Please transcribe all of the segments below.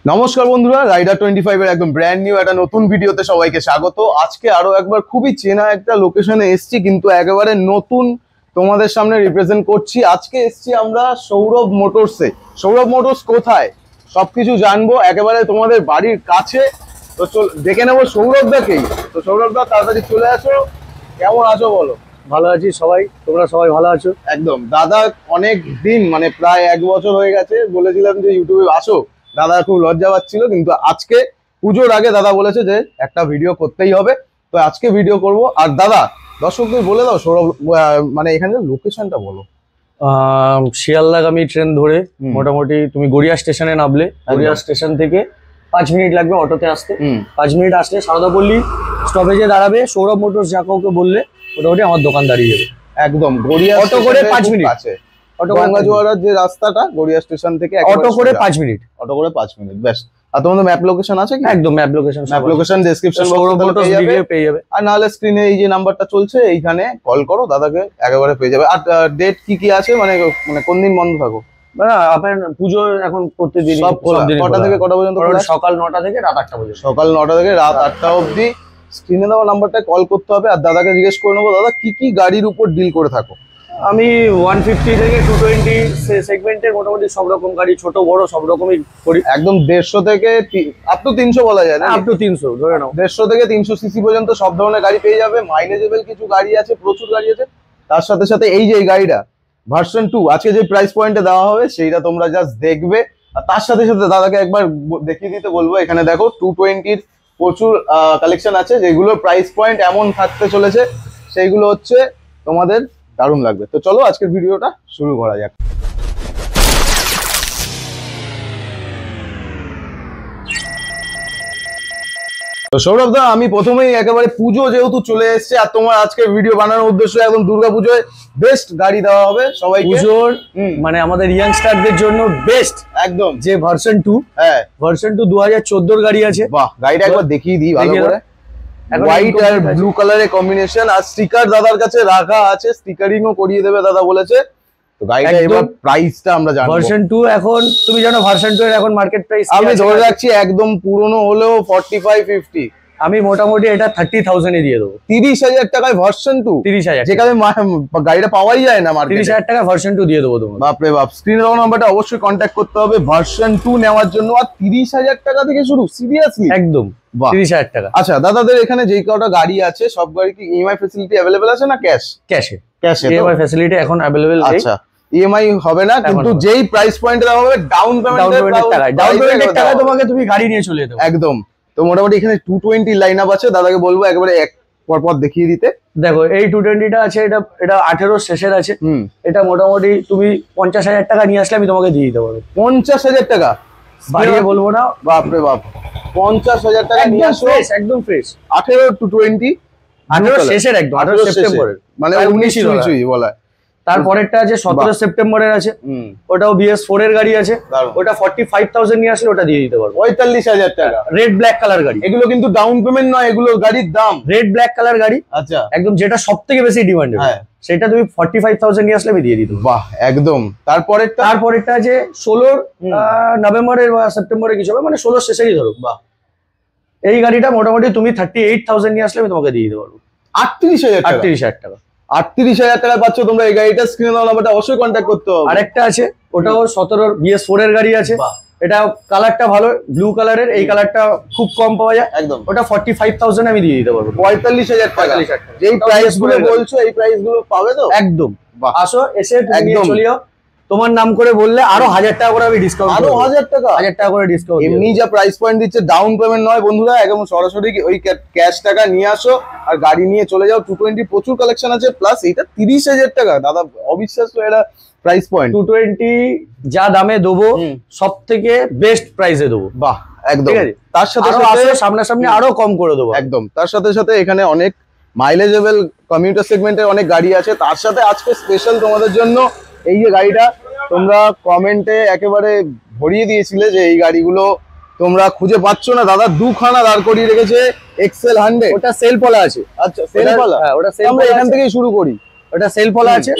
নমস্কার বন্ধুরা, রাইডার 25 এর একদম ব্র্যান্ড নিউ একটা নতুন ভিডিওতে সবাইকে স্বাগত। আজকে আরো একবার খুবই চেনা একটা লোকেশনে এসেছি, কিন্তু একেবারে নতুন তোমাদের সামনে রিপ্রেজেন্ট করছি। আজকে এসেছি আমরা সৌরভ মোটরসে। সৌরভ মোটরস কোথায় সবকিছু জানবো, একেবারে তোমাদের বাড়ির কাছে। তো চল দেখে নেবো সৌরভ দাকেই। তো সৌরভ দা, তাড়াতাড়ি চলে আসো। কেমন আছো বলো? ভালো আছি সবাই, তোমরা সবাই ভালো আছো? একদম। দাদা অনেক দিন, মানে প্রায় 1 বছর হয়ে গেছে, বলেছিলাম যে ইউটিউবে আসো। দাদা খুব লজ্জা পাচ্ছিল, কিন্তু আজকে পুজোর আগে দাদা বলেছে যে একটা ভিডিও করতেই হবে। তো আজকে ভিডিও করব। আর দাদা, দর্শকদের বলে দাও সৌরভ, মানে এখানে লোকেশনটা বলো। শিয়ালদাগামী ট্রেন ধরে মোটামুটি তুমি গড়িয়া স্টেশনে নামলে, গড়িয়া স্টেশন থেকে 5 মিনিট লাগবে অটোতে আসতে। 5 মিনিট আসলে সারদাপল্লী স্টপেজে দাঁড়াবে। সৌরভ মোটরস যা কাউকে বললে মোটামুটি আমার দোকান দাঁড়িয়ে যাবে। একদম গড়িয়া অটো করে 5 মিনিট আছে। গঙ্গাজোয়ারার যে রাস্তাটা গড়িয়া স্টেশন থেকে অটো করে 5 মিনিট, অটো করে 5 মিনিট ব্যাস। আর তোমাদের ম্যাপ লোকেশন আছে কি? একদম map location, map location description Sourav motors পেয়ে যাবে। আর নাহলে স্ক্রিনে এই যে নাম্বারটা চলছে এইখানে কল করো, দাদাকে একেবারে পেয়ে যাবে। আর ডেট কি আছে, মানে কোন দিন বন্ধ থাকো? না আপনার পুজো এখন প্রত্যেকদিন সব কটা থেকে কটা পর্যন্ত? সকাল 9টা থেকে রাত 8টা পর্যন্ত। সকাল 9টা থেকে রাত 8টা অবধি। স্ক্রিনে দেওয়া নাম্বারটা কল করতে হবে। আর দাদাকে জিজ্ঞেস করে নেবো, দাদা কি কি গাড়ির উপর ডিল করে থাকো? আমি 150 থেকে 220 সেগমেন্টের মোটামুটি সব রকম গাড়ি, ছোট বড় সব রকমই করি। একদম 150 থেকে আপ টু 300 বলা যায় না? আপ টু 300 ধরে নাও। 150 থেকে 300 সিসি পর্যন্ত সব ধরনের গাড়ি পেয়ে যাবে। মাইলেজেবল কিছু গাড়ি আছে, প্রচুর গাড়ি আছে। তার সাথে সাথে এই যে এই গাড়িটা ভার্সন 2 আজকে যে প্রাইস পয়েন্টে দেওয়া হবে সেইটা তোমরা জাস্ট দেখবে। আর তার সাথে সাথে দাদাকে একবার দেখিয়ে দিতে বলবো। এখানে দেখো 220 প্রচুর কালেকশন আছে, যেগুলোর প্রাইস পয়েন্ট এমন থাকতে চলেছে, সেইগুলো হচ্ছে তোমাদের দারুণ লাগবে। তো চলো আজকের ভিডিওটা শুরু করা যাক। তো সৌরভ দা, আমি প্রথমেই একেবারে পুজো যেহেতু চলে এসেছে, আর তোমার আজকের ভিডিও বানানোর উদ্দেশ্য একদম দুর্গাপুজোয় বেস্ট গাড়ি দেওয়া হবে সবাইকে। পুজোর মানে আমাদের ইয়াংস্টারদের জন্য বেস্ট একদম যে ভার্সন 2। হ্যাঁ, ভার্সন 2 2014 এর গাড়ি আছে। বাহ, গাড়িটা একবার দেখিয়ে দিই ভালো করে। হোয়াইট আর ব্লু কালারের কম্বিনেশন। আর স্টিকার দাদার কাছে রাখা আছে, স্টিকারিংও করিয়ে দেবে দাদা বলেছে। তো গাড়িটা এবার প্রাইসটা আমরা জানবো। ভার্সন 2 এখন তুমি জানো ভার্সন 2 এর এখন মার্কেট প্রাইস আমি ধরে রাখছি একদম পুরনো হলেও 45-50। আমি মোটামুটি এটা 30,000 এ দিয়ে দেবো। 30,000 টাকায় ভার্সন 2? 30,000, যেখানে গাড়িটা পাওয়াই যায় না মার্কেটে। 30,000 টাকা ভার্সন 2 দিয়ে দেবো তোমার। বাপরে বাপ, স্ক্রিনে দেওয়া নাম্বারটা অবশ্যই কন্ট্যাক্ট করতে হবে ভার্সন 2 নেওয়ার জন্য। আর 30,000 টাকা থেকে শুরু? সিরিয়াসলি? একদম 30,000 টাকা। আচ্ছা, দাদাদের এখানে যেই কটা গাড়ি আছে সব গাড়ি কি ইএমআই ফ্যাসিলিটি अवेलेबल আছে না ক্যাশ? ক্যাশে। ইএমআই ফ্যাসিলিটি এখন अवेलेबल নেই। আচ্ছা, ইএমআই হবে না, কিন্তু যেই প্রাইস পয়েন্টে দেওয়া হবে ডাউন পেমেন্টের টাকায় তোমাকে তুমি গাড়ি নিয়ে চলে যেতে একদম। তো মোটামুটি এখানে 220 লাইন আপ আছে। দাদাকে বলবো একেবারে এক পর দেখিয়ে দিতে। দেখো এই 220টা আছে, এটা 18 শেষের আছে। এটা মোটামুটি তুমি 50,000 টাকা নিয়ে আসলে আমি তোমাকে দিয়ে দিতে পারবো। 50,000 টাকা বাড়িয়ে বলবো না। বাপরে বাপ, 50,000 টাকা নিয়ে আসো একদম ফ্রেশ। 18 to 20, 18 শেষের একদম 18 সেপ্টেম্বরের, মানে 19 বলা। তারপরেরটা আছে 17 সেপ্টেম্বরের আছে, ওটাও BS4 এর গাড়ি আছে। ওটা 45,000 নিয়ে আসলে ওটা দিয়ে দিতে পারবো। 45,000 টাকা। রেড ব্ল্যাক কালার গাড়ি। এগুলো কিন্তু ডাউন পেমেন্ট নয়, এগুলো গাড়ির দাম। রেড ব্ল্যাক কালার গাড়ি। আচ্ছা, একদম যেটা সবথেকে বেশি ডিমান্ড। হ্যাঁ, সেটা তুমি 45,000 নিয়ে আসলে আমি দিয়ে দিতে। বাহ, একদম। তারপরেরটা আছে 16 নভেম্বরের বা সেপ্টেম্বরে কিছু হবে, মানে 16 শেষেরই ধরো। বাহ, এই গাড়িটা মোটামুটি তুমি 38,000 নিয়ে আসলে আমি তোমাকে দিয়ে দিতে পারবো। 38,000 টাকা? 38,000 টাকা। 38,000 টাকা পাচ্ছ তোমরা এই গাড়িটা। স্ক্রিনে দেওয়া নাম্বারটা অবশ্যই কন্ট্যাক্ট করতে হবে। আরেকটা আছে, ওটাও 17 BS4 এর গাড়ি আছে। এটা কালারটা ভালো, ব্লু কালারের। এই কালারটা খুব কম পাওয়া যায় একদম। ওটা 45,000 আমি দিয়ে দিতে পারবো। 45,000 টাকা। যেই প্রাইস গুলো বলছো এই প্রাইস গুলো পাবে তো? একদম। আসো, এসে একদম চলে যাও। তোমার নাম করে বললে আরো 1000 টাকা করে আমি ডিসকাউন্ট। আরো 1000 টাকা? 1000 টাকা করে ডিসকাউন্ট। এমনি যা প্রাইস পয়েন্ট দিচ্ছে, ডাউন পেমেন্ট নয় বন্ধুরা, একদম সরাসরি ওই ক্যাশ টাকা নিয়ে আসো আর গাড়ি নিয়ে চলে যাও। 220 প্রচুর কালেকশন আছে, প্লাস এটা 30,000 টাকা। দাদা অবিশ্বাস্য এটা প্রাইস পয়েন্ট। 220 যা দামে দেবো সব থেকে বেস্ট প্রাইসে দেবো। বাহ, একদম। তার সাথে সামনাসামনি আরো কম করে দেবো একদম। তার সাথে সাথে এখানে অনেক মাইলেজেবল কমিউটার সেগমেন্টের অনেক গাড়ি আছে। তার সাথে আজকে স্পেশাল তোমাদের জন্য এই যে গাড়িটা, তোমরা কমেন্টে একেবারে ভরিয়ে দিয়েছিলে যে এই গাড়িগুলো তোমরা খুঁজে পাচ্ছ না। দাদা দুখানা দাঁড় করিয়ে রেখেছে XL100। ওটা সেলফ ওয়ালা আছে। আচ্ছা, সেলফ ওয়ালা? হ্যাঁ, ওটা সেলফ। আমরা এখান থেকেই শুরু করি। ওটা সেলফ বলা আছে।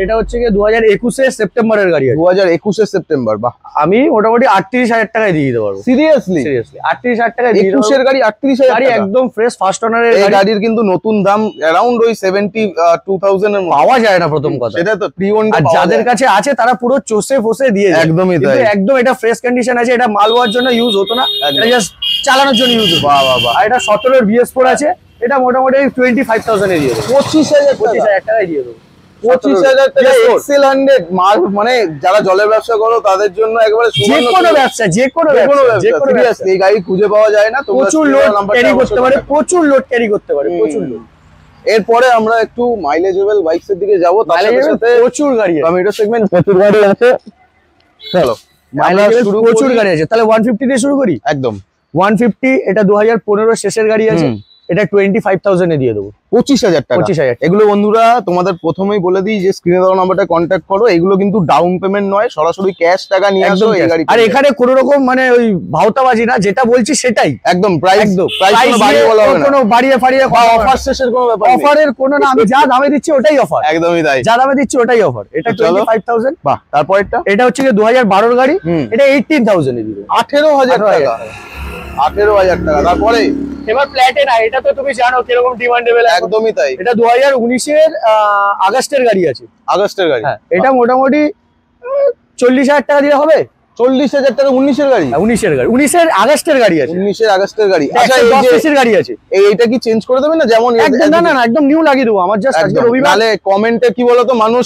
এটা হচ্ছে কি 2021 সেপ্টেম্বরের গাড়ি আছে। 2021 সেপ্টেম্বর। বাহ, আমি মোটামুটি 38,000 টাকায় দিয়ে দিতে পারবো। সিরিয়াসলি? সিরিয়াসলি 38,000 টাকায় দিয়ে দিতে 21 এর গাড়ি 38,000 গাড়ি টাকা? একদম ফ্রেশ ফার্স্ট ওনারের এই গাড়ি। গাড়ির কিন্তু নতুন দাম অ্যারাউন্ড ওই 72,000 এর মতো। পাওয়া যায় না প্রথম কথা, সেটা তো প্রি ওন্ড। আর যাদের কাছে আছে তারা পুরো চষে ফসে দিয়ে যায়। একদমই তাই। কিন্তু একদম এটা ফ্রেশ কন্ডিশন আছে, এটা মাল হওয়ার জন্য ইউজ হতো না, এটা জাস্ট চালানোর জন্য ইউজ হতো। বাহ বাহ বাহ। আর এটা 17 এর BS4 আছে, এটা মোটামুটি 25,000 এ দিয়ে দেবো। 25,000 টাকায় দিয়ে দেবো। 25,000 টাকা এক্সেল 100 মাল, মানে যারা জলের ব্যবসা করো তাদের জন্য একেবারে যে কোনো ব্যবসা, যে কোনো ব্যবসা। সিরিয়াসলি এই গাড়ি খুঁজে পাওয়া যায় না। প্রচুর লোড ক্যারি করতে পারে, প্রচুর লোড ক্যারি করতে পারে, প্রচুর লোড। এরপরে আমরা একটু মাইলেজেবল বাইকস এর দিকে যাবো। তার সাথে সাথে প্রচুর গাড়ি আছে, কমিউটার সেগমেন্ট প্রচুর গাড়ি আছে। চলো মাইলেজেবল প্রচুর গাড়ি আছে। তাহলে 150 দিয়ে শুরু করি। একদম 150, এটা 2015 শেষের গাড়ি আছে, এটা 25,000 এ দিয়ে দেবো। 25,000 টাকা। 25,000। এগুলো বন্ধুরা তোমাদের প্রথমেই বলে দিই যে স্ক্রিনে দেওয়া নাম্বারটা কন্ট্যাক্ট করো। এগুলো কিন্তু ডাউন পেমেন্ট নয়, সরাসরি ক্যাশ টাকা নিয়ে আসো এই গাড়ি। আর এখানে কোনো রকম মানে ওই ভাওতাবাজি না, যেটা বলছি সেটাই একদম প্রাইস। একদম প্রাইস কোনো বাড়িয়ে বলা হবে না, কোনো বাড়িয়ে ফাড়িয়ে বা অফার শেষের কোনো ব্যাপার নেই। অফারের কোনো না, আমি যা দামে দিচ্ছি ওটাই অফার। একদমই তাই, যা দামে দিচ্ছি ওটাই অফার। এটা 25,000। বাহ। তারপরেরটা এটা হচ্ছে কি 2012 এর গাড়ি, এটা 18,000 এ দিবে। 18,000 টাকা। 18,000 টাকা। তারপরে এবার প্ল্যাটিনা, এটা তো তুমি জানো কিরকম ডিমান্ডেবল। একদমই তাই। এটা 2019 এর আগস্টের গাড়ি আছে। আগস্টের গাড়ি। হ্যাঁ, এটা মোটামুটি 40,000 টাকা দিয়ে হবে। 40,000 টাকা। 19 এর গাড়ি? 19 এর গাড়ি, 19 এর আগস্টের গাড়ি আছে। 19 এর আগস্টের গাড়ি। আচ্ছা, এই 10 সিসির গাড়ি আছে। এইটা কি চেঞ্জ করে দেবেন না? যেমন একদম না না না, একদম নিউ লাগিয়ে দেবো। আমার জাস্ট আজকে রবিবার। নালে কমেন্টে কি বলতো, মানুষ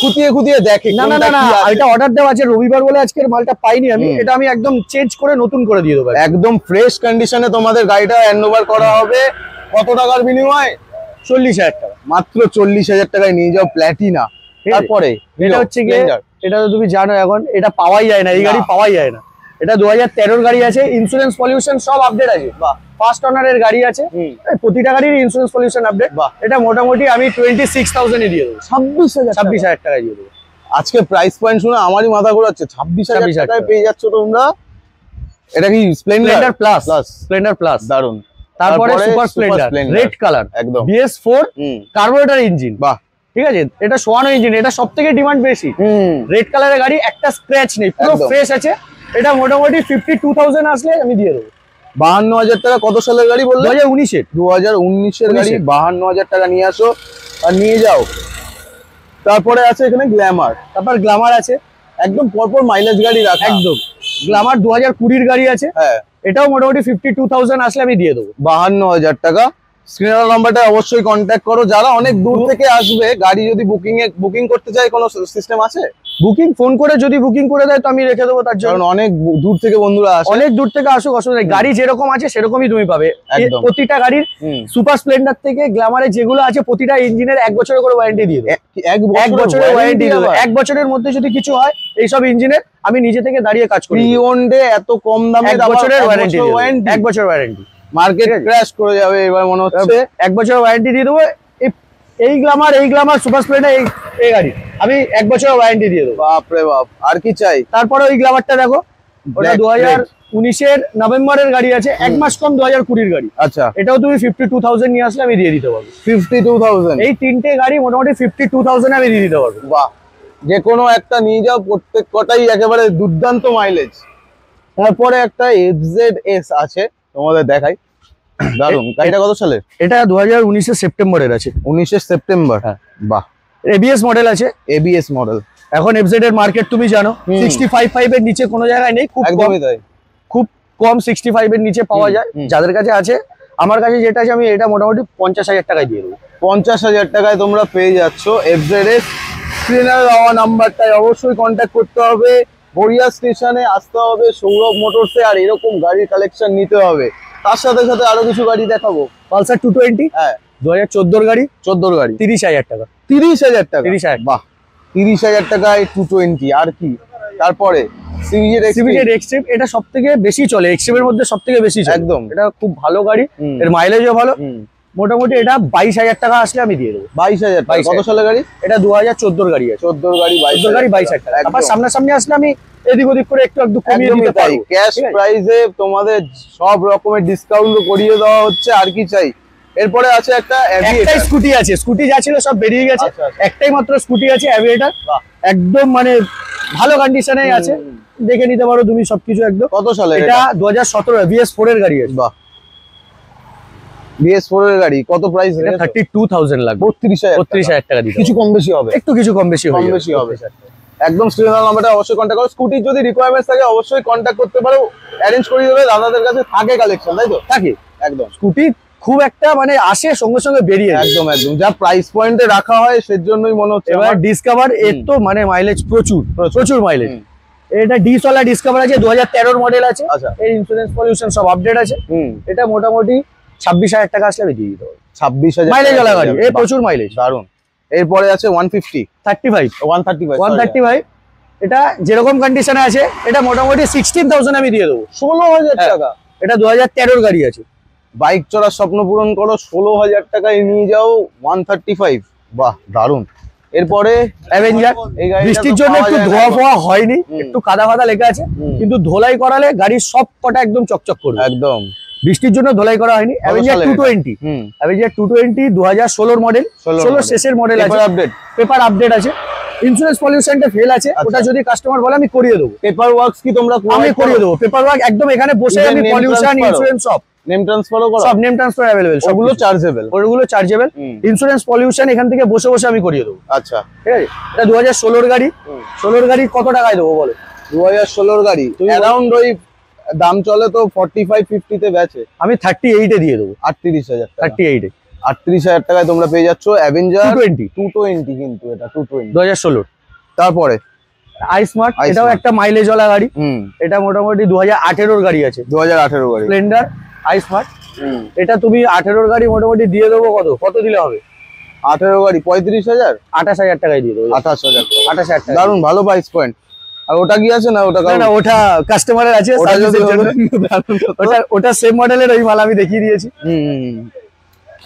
খুঁটিয়ে খুঁটিয়ে দেখে। না না না না, এটা অর্ডার দেওয়া আছে রবিবার বলে আজকের মালটা পাইনি আমি। এটা আমি একদম চেঞ্জ করে নতুন করে দিয়ে দেবো। একদম ফ্রেশ কন্ডিশনে তোমাদের গাড়িটা হ্যান্ডওভার করা হবে। কত টাকার বিনিময়ে? 40,000 টাকা। মাত্র 40,000 টাকায় নিয়ে যাও প্ল্যাটিনা। তারপরে এটা হচ্ছে কি, এটা তো তুমি জানো এখন এটা পাওয়াই যায় না, এই গাড়ি পাওয়াই যায় না। এটা 2013 গাড়ি আছে, ইন্স্যুরেন্স পলিউশন সব আপডেট আছে। ফার্স্ট ওনারের গাড়ি আছে, প্রতিটা গাড়ির ইন্স্যুরেন্স পলিউশন আপডেট। এটা মোটামুটি আমি 26,000 এ দিয়ে দেবো। 26,000 টাকায় দিয়ে দেবো। আজকে প্রাইস পয়েন্ট শুনে আমারই মাথা ঘোরাচ্ছে। 26,000 টাকায় পেয়ে যাচ্ছ তোমরা। এটা কি স্প্লেন্ডার প্লাস? স্প্লেন্ডার প্লাস, দারুন। তারপরে সুপার স্প্লেন্ডার রেড কালার, একদম BS4 কার্বোরেটর ইঞ্জিন। বাহ, ঠিক আছে। এটা সোয়ানো ইঞ্জিন, এটা সবথেকে ডিমান্ড বেশি। রেড কালারের গাড়ি, একটা স্ক্র্যাচ নেই, পুরো ফ্রেশ আছে। এটা মোটামুটি 52,000 আসলে আমি দিয়ে দেবো। 52,000 টাকা। কত সালের গাড়ি বললে? 2019 এর। 2019 এর গাড়ি। 52,000 টাকা নিয়ে আসো আর নিয়ে যাও। তারপরে আছে এখানে গ্ল্যামার। তারপর গ্ল্যামার আছে, একদম পরপর মাইলেজ গাড়ি রাখা। একদম গ্ল্যামার 2020 এর গাড়ি আছে। হ্যাঁ, এটাও মোটামুটি 52,000 আসলে আমি দিয়ে দেবো। 52,000 টাকা। স্ক্রিনের নাম্বারটা অবশ্যই কন্ট্যাক্ট করো। যারা অনেক দূর থেকে আসবে, গাড়ি যদি বুকিং করতে চায়, কোনো সিস্টেম আছে? বুকিং ফোন করে যদি বুকিং করে দেয় তো আমি রেখে দেবো তার জন্য। কারণ অনেক দূর থেকে বন্ধুরা আসে। অনেক দূর থেকে আসুক, অসুবিধা নেই। গাড়ি যেরকম আছে সেরকমই তুমি পাবে। একদম। প্রতিটা গাড়ির সুপার স্প্লেন্ডার থেকে গ্ল্যামারে যেগুলো আছে, প্রতিটা ইঞ্জিনের 1 বছরের করে ওয়ারেন্টি দিয়ে দেবো। 1 বছরের ওয়ারেন্টি দেবো। 1 বছরের মধ্যে যদি কিছু হয় এইসব ইঞ্জিনের, আমি নিজে থেকে দাঁড়িয়ে কাজ করি। প্রি ওন্ডে এত কম দামে 1 বছরের ওয়ারেন্টি। 1 বছরের ওয়ারেন্টি। মার্কেট ক্র্যাশ করে যাবে এবার মনে হচ্ছে। 1 বছরের ওয়ারেন্টি দিয়ে দেবো। এই গ্ল্যামার সুপার স্প্লেন্ডার এই গাড়ি আমি 1 বছরের ওয়ারেন্টি দিয়ে দেবো। বাপ রে বাপ, আর কি চাই? তারপরে ওই গ্ল্যামারটা দেখো, ওটা 2019 এর নভেম্বরের গাড়ি আছে, 1 মাস কম 2020 এর গাড়ি। আচ্ছা, এটাও তুমি 52,000 নিয়ে আসলে আমি দিয়ে দিতে পারবো। 52,000? এই তিনটে গাড়ি মোটামুটি 52,000 আমি দিয়ে দিতে পারবো। বাহ, যে কোনো একটা নিয়ে যাও, প্রত্যেক কটাই একেবারে দুর্দান্ত মাইলেজ। তারপরে একটা FZS আছে, তোমাদের দেখাই। দারুন। গাড়িটা কত সালের? এটা 2019 এর সেপ্টেম্বরের আছে। 19 সেপ্টেম্বর। হ্যাঁ, বাহ। ABS মডেল আছে। ABS model. এখন FZ এর মার্কেট তুমি জানো, 65 এর নিচে কোনো জায়গায় নেই। একদমই তাই, খুব কম 65 এর নিচে পাওয়া যায়। যাদের কাছে আছে, আমার কাছে যেটা আছে আমি এটা মোটামুটি 50,000 টাকায় দিয়ে দেবো। 50,000 টাকায় তোমরা পেয়ে যাচ্ছ FZS। স্ক্রিনে দেওয়া নাম্বারটায় অবশ্যই কন্ট্যাক্ট করতে হবে। বড়িয়া স্টেশনে আসতে হবে সৌরভ মোটরসে, আর এরকম গাড়ির কালেকশন নিতে হবে। তার সাথে সাথে আরো কিছু গাড়ি দেখাবো। পালসার 220। হ্যাঁ, 2014 গাড়ি। 14 গাড়ি। 30,000 টাকা। 30,000 টাকা? 30,000। বাহ, 30,000 টাকায় 220। আর কি? তারপরে সিভিজেড এক্সট্রিম, এটা সবথেকে বেশি চলে, এক্সট্রিমের মধ্যে সবথেকে বেশি চলে। একদম, এটা খুব ভালো গাড়ি, এর মাইলেজও ভালো। মোটামুটি এটা 22,000 টাকা আসলে আমি দিয়ে দেবো। 22,000 টাকা। কত সালের গাড়ি? এটা 2014 গাড়ি আছে। 14 গাড়ি, 22,000 টাকা। আবার সামনাসামনি আসলে আমি এদিক ওদিক করে একটু কমিয়ে দিতে পারি। ক্যাশ প্রাইসে তোমাদের সব রকমের ডিসকাউন্ট করিয়ে দেওয়া হচ্ছে। আর কি চাই? এরপরে আছে একটা একটাই স্কুটি আছে, স্কুটি যা ছিল সব বেরিয়ে গেছে, একটাই মাত্র স্কুটি আছে অ্যাভিয়েটার, একদম মানে ভালো কন্ডিশনে আছে, দেখে নিতে পারো তুমি সবকিছু একদম। কত সালে এটা 2017 BS4 এর গাড়ি আছে। বাহ, BS4 এর গাড়ি, কত প্রাইস? 32,000 লাগবে, 32,000 টাকা দিতে কিছু কম বেশি হবে, কিছু কম বেশি হবে। একদম স্ক্রিনের নাম্বারটা অবশ্যই কন্ট্যাক্ট করো। স্কুটির যদি রিকোয়ারমেন্টস থাকে অবশ্যই কন্ট্যাক্ট করতে পারো, অ্যারেঞ্জ করে দেবে। দাদাদের কাছে থাকে কালেকশন, তাই তো? থাকে একদম। স্কুটি খুব একটা মানে আসে সঙ্গে সঙ্গে বেরিয়ে যায়। একদম যা প্রাইস পয়েন্টে রাখা হয় সেজন্যই মনে হচ্ছে। এবার ডিসকভার এর তো মানে মাইলেজ প্রচুর মাইলেজ। এটা ডিসওয়ালা ডিসকভার আছে, 2013 মডেল আছে। আচ্ছা, এর ইন্স্যুরেন্স পলিউশন সব আপডেট আছে। এটা মোটামুটি 26,000 টাকা আসলে দিয়ে দিতে হবে। 26,000 মাইলেজ ওয়ালা গাড়ি, এর প্রচুর মাইলেজ। দারুন। এরপরে আছে 135। এটা যেরকম কন্ডিশনে আছে এটা মোটামুটি 16,000 আমি দিয়ে দেবো। 16,000 টাকা। এটা 2013 গাড়ি আছে। বাইক চড়ার স্বপ্ন পূরণ করো, 16,000 টাকায় নিয়ে যাও 135। বাহ, দারুন। এরপরে অ্যাভেঞ্জার, বৃষ্টির জন্য একটু ধোয়া ফোয়া হয়নি, একটু কাদা ফাদা লেগে আছে, কিন্তু ধোলাই করালে গাড়ির সব কটা একদম চকচক করবে। একদম, বৃষ্টির জন্য ধোলাই করা হয়নি। অ্যাভেঞ্জার 220, অ্যাভেঞ্জার 220 2016 মডেল, 16 শেষের মডেল আছে। পেপার আপডেট আছে। ইন্স্যুরেন্স পলিউশনটা ফেল আছে, ওটা যদি কাস্টমার বলে আমি করিয়ে দেবো। পেপার ওয়ার্কস কি তোমরা? আমি করিয়ে দেবো পেপার ওয়ার্ক একদম, এখানে বসে আমি পলিউশন ইন্স্যুরেন্স সব নেম ট্রান্সফারও করো? সব নেম ট্রান্সফার अवेलेबल, ওগুলো চার্জেবল। ইন্স্যুরেন্স পলিউশন এখান থেকে বসে বসে আমি করিয়ে দেবো। আচ্ছা, ঠিক আছে। এটা 2016 গাড়ি। 16 গাড়ি কত টাকায় দেবো বলো? 2016 গাড়ি অ্যারাউন্ড ওই দাম চলে তো 45-50 তে বেচে। আমি 38 এ দিয়ে দেবো। 38,000 টাকা। 38 টাকায় তোমরা পেয়ে যাচ্ছ অ্যাভেঞ্জার 220। কিন্তু এটা 220 2016। তারপরে আইস্মার্ট, এটাও একটা মাইলেজ ওয়ালা গাড়ি। এটা মোটামুটি 2018 গাড়ি আছে। 2018 গাড়ি স্প্লেন্ডার আইস্মার্ট। এটা তুমি 18 গাড়ি মোটামুটি দিয়ে দেবো। কত দিলে হবে? 18 গাড়ি 35,000, 28,000 টাকায় দিয়ে দেবো। 28,000 টাকা। দারুন, ভালো প্রাইস পয়েন্ট। আর ওটা কি আছে? না ওটা কাস্টমারের আছে, ওটা সেম মডেলের ওই মাল আমি দেখিয়ে দিয়েছি।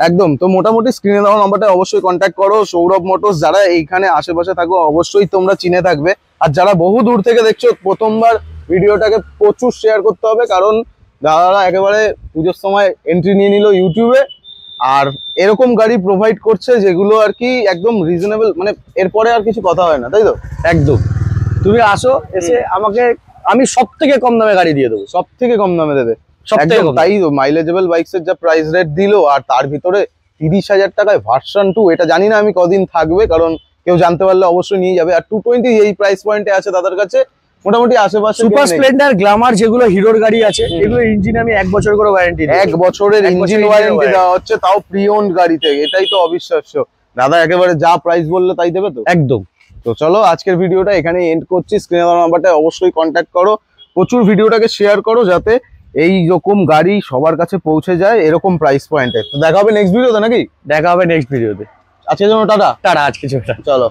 একদম। তো মোটামুটি স্ক্রিনে দেওয়া নাম্বারটা অবশ্যই কন্ট্যাক্ট করো। সৌরভ মোটরস, যারা এইখানে আশেপাশে থাকো অবশ্যই তোমরা চিনে থাকবে। আর যারা বহু দূর থেকে দেখছো, প্রথমবার ভিডিওটাকে প্রচুর শেয়ার করতে হবে, কারণ দাদারা একেবারে পুজোর সময় এন্ট্রি নিয়ে নিল ইউটিউবে, আর এরকম গাড়ি প্রোভাইড করছে যেগুলো আর কি একদম রিজনেবল, মানে এরপরে আর কিছু কথা হয় না, তাই তো? একদম। তুমি আসো, এসে আমাকে আমি সব থেকে কম দামে গাড়ি দিয়ে দেবো। সব থেকে কম দামে দেবে? তাই তো, মাইলেজেবল বাইকস এর যা প্রাইস রেট দিল, আর তার ভিতরে 30,000 টাকায় ভার্সন 2। এটা জানি না আমি কদিন থাকবে, কারণ কেউ জানতে পারলে অবশ্যই নিয়ে যাবে। আর 220 এই প্রাইস পয়েন্টে আছে তাদের কাছে, মোটামুটি আশেপাশে। সুপার স্প্লেন্ডার, গ্ল্যামার যেগুলো হিরোর গাড়ি আছে, এগুলো ইঞ্জিন আমি 1 বছর করে ওয়ারেন্টি দিই। 1 বছরের ইঞ্জিন ওয়ারেন্টি দেওয়া হচ্ছে, তাও প্রি ওন্ড গাড়ি থেকে। এটাই তো অবিশ্বাস্য। দাদা একেবারে যা প্রাইস বললে তাই দেবে তো? একদম। তো চলো আজকের ভিডিওটা এখানে এন্ড করছি। স্ক্রিনে দেওয়া নাম্বারটা অবশ্যই কন্ট্যাক্ট করো, প্রচুর ভিডিওটাকে শেয়ার করো, যাতে এই রকম গাড়ি সবার কাছে পৌঁছে যায় এরকম প্রাইস পয়েন্টে। তো দেখা হবে নেক্সট ভিডিওতে নাকি? দেখা হবে নেক্সট ভিডিওতে। আজকের জন্য টাটা। আজকে চলো।